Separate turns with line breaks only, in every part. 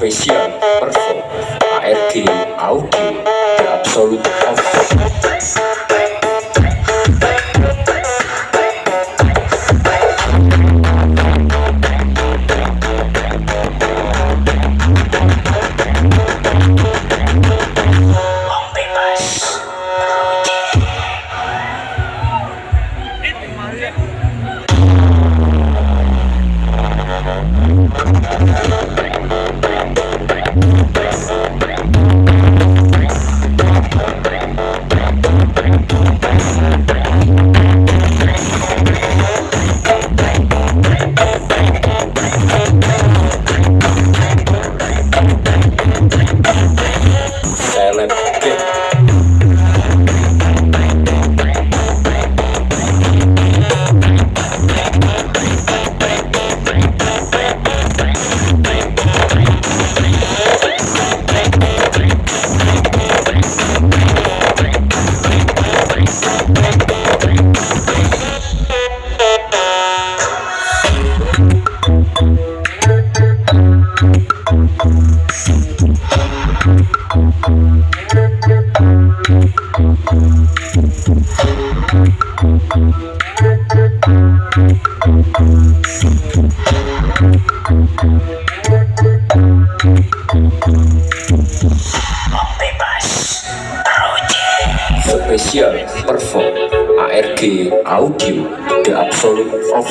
Spesial perform ARG Audio The Absolute of Celeb Game. Spesial perform ARG Audio The Absolute of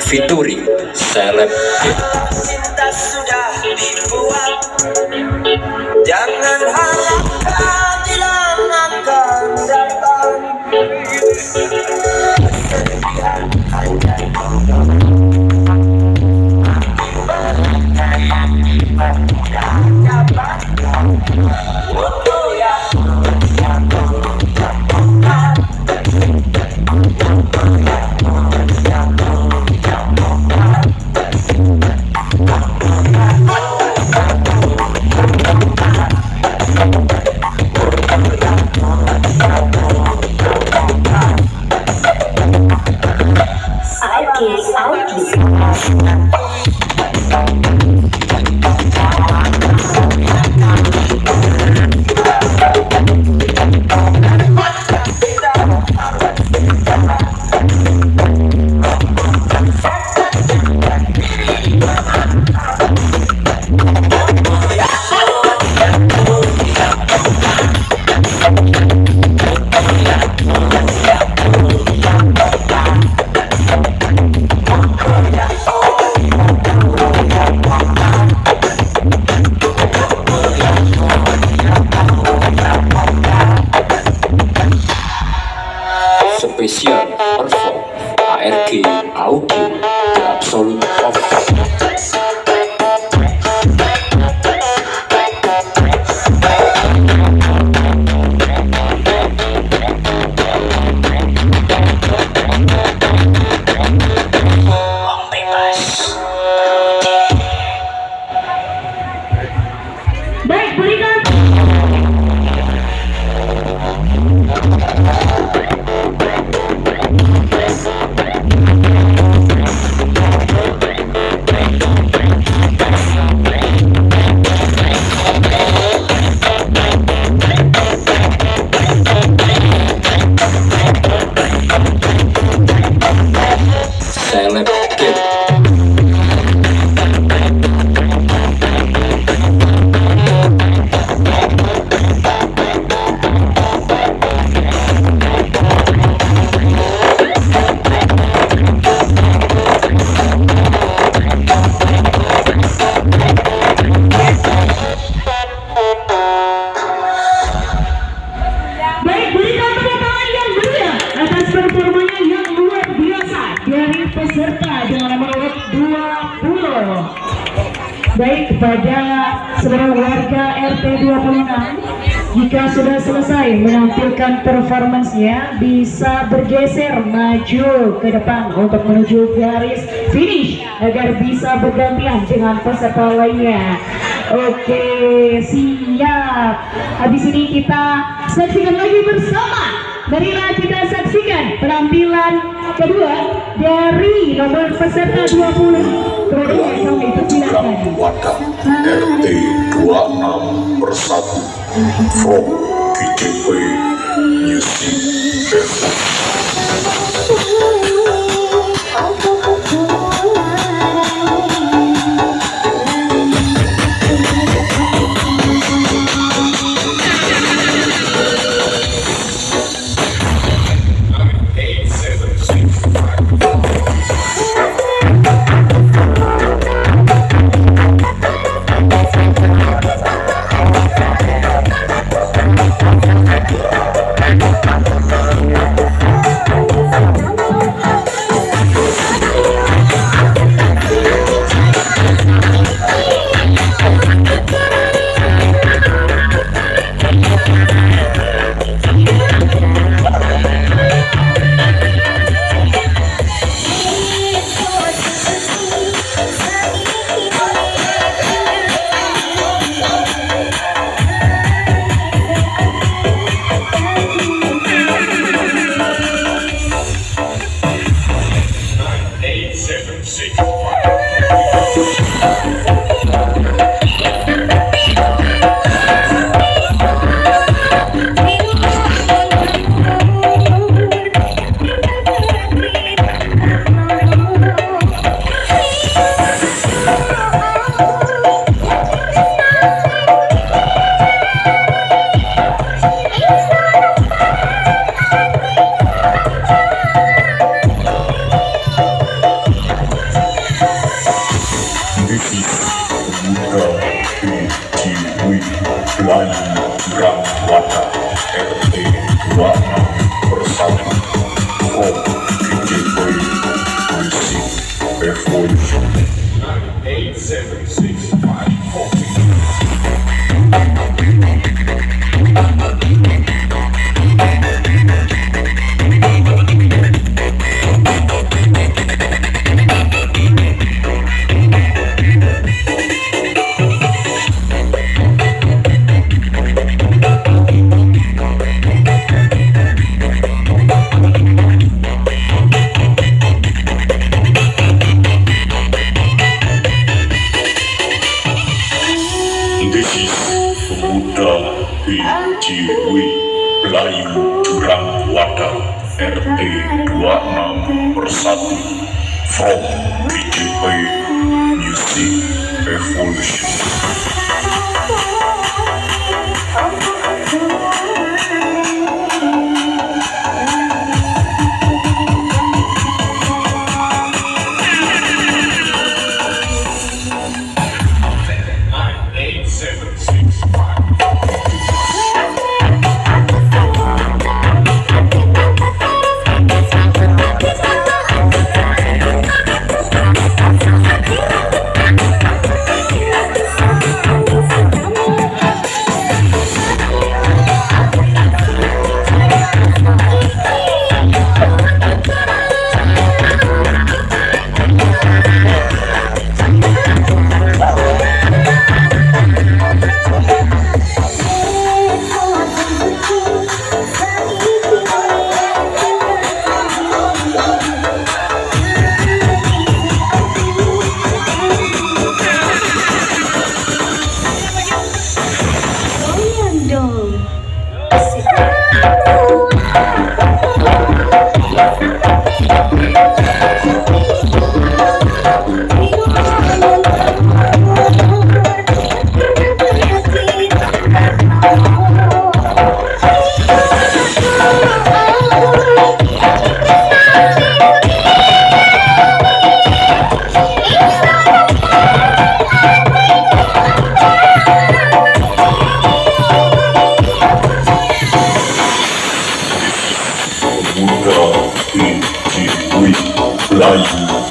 featuring Celeb Game.
Cinta sudah dibuat, jangan harap keadilan akan datang.
Spesial perform ARG Audio The Absolute of
Baik, berikan.
Celeb Game.
peserta dengan nomor urut 20. Baik, kepada seluruh warga RT 26, jika sudah selesai menampilkan performansnya, bisa bergeser maju ke depan untuk menuju garis finish agar bisa bergantian dengan peserta lainnya. Oke, siap. Habis ini kita saksikan lagi bersama. Marilah kita saksikan penampilan kedua dari nomor peserta 20. Kemudian kami persilakan.
Wadah RT 26 bersatu from KJP Music Festival. Ciwi Melayu Jurang Wadah RT 26 bersatu from KJP Music Evolution.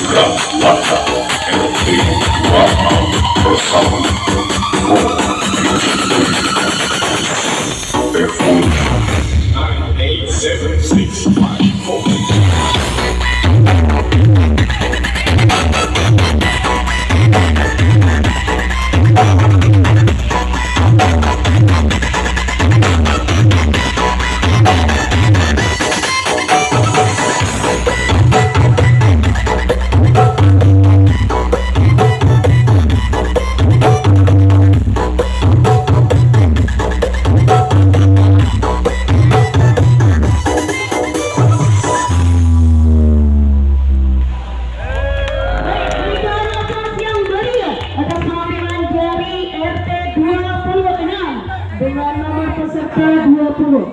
Durang Water RT 26 bersatu From Telepon
dengan nomor peserta 20.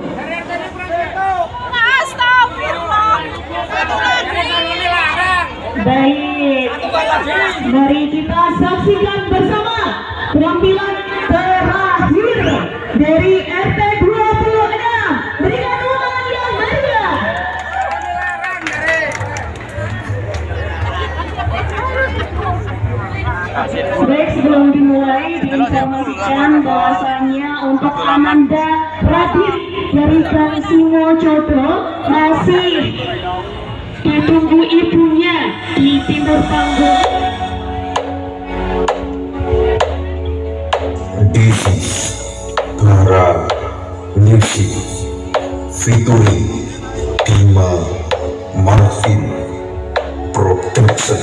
Baik, mari kita saksikan bersama penampilan terakhir dari RT 26. Berikan ulangan yang meriah. Baik, sebelum dimulai diinformasikan bahwasannya untuk Amanda Radit dari Kansimo Codo masih ditunggu ibunya di timur panggung.
This is Clara Music featuring Dima Marvin Production.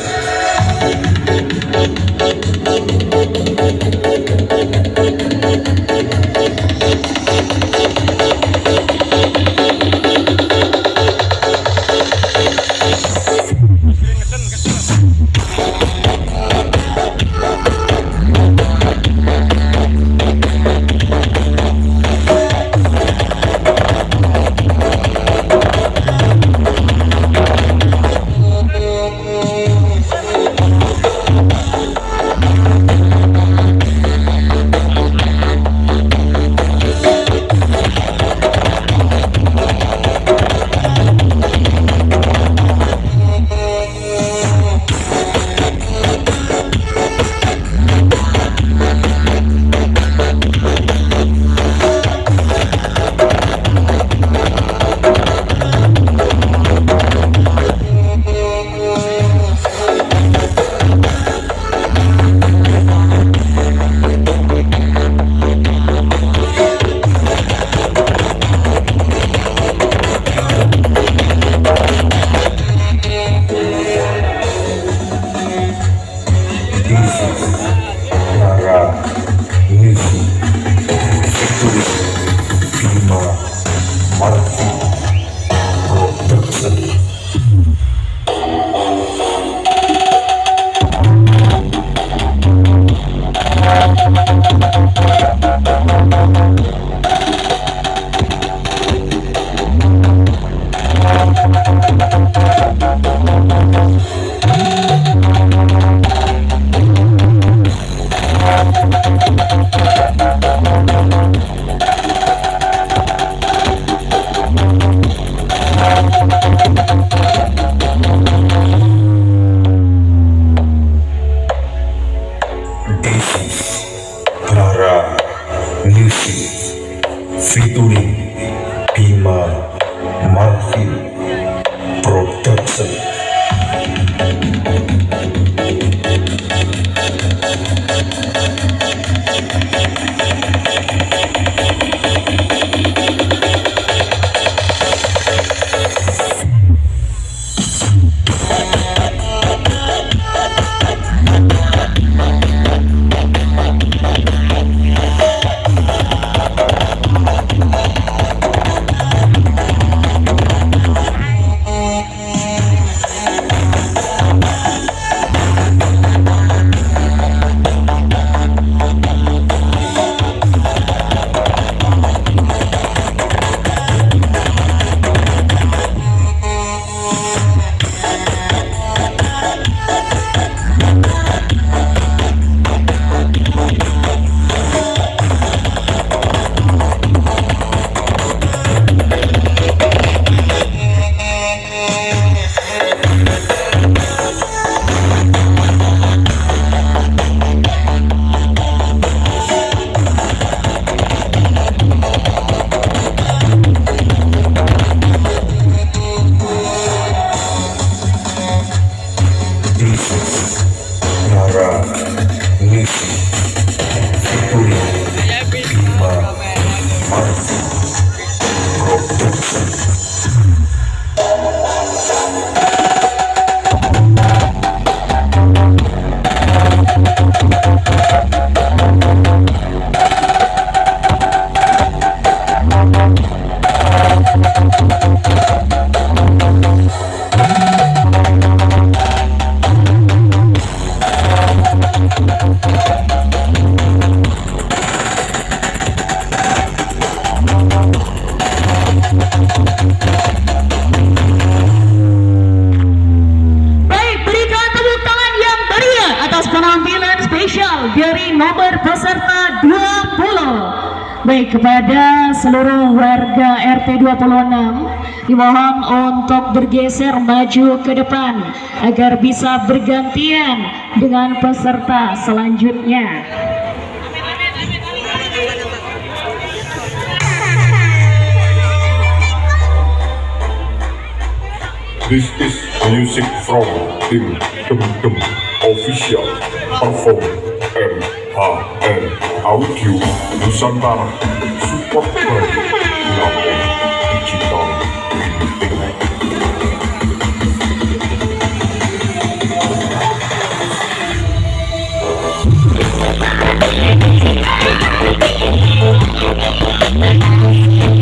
Nara Nisi featuring Bima Martin Production.
Baik, berikan tepuk tangan yang meriah atas penampilan spesial dari nomor peserta 20. Baik, kepada seluruh warga RT 26 dimohon untuk bergeser maju ke depan agar bisa bergantian dengan peserta selanjutnya.
This is music from Tim Dem Dem Official Perform MHN Audio Nusantara Support by Lapor Digital Printing.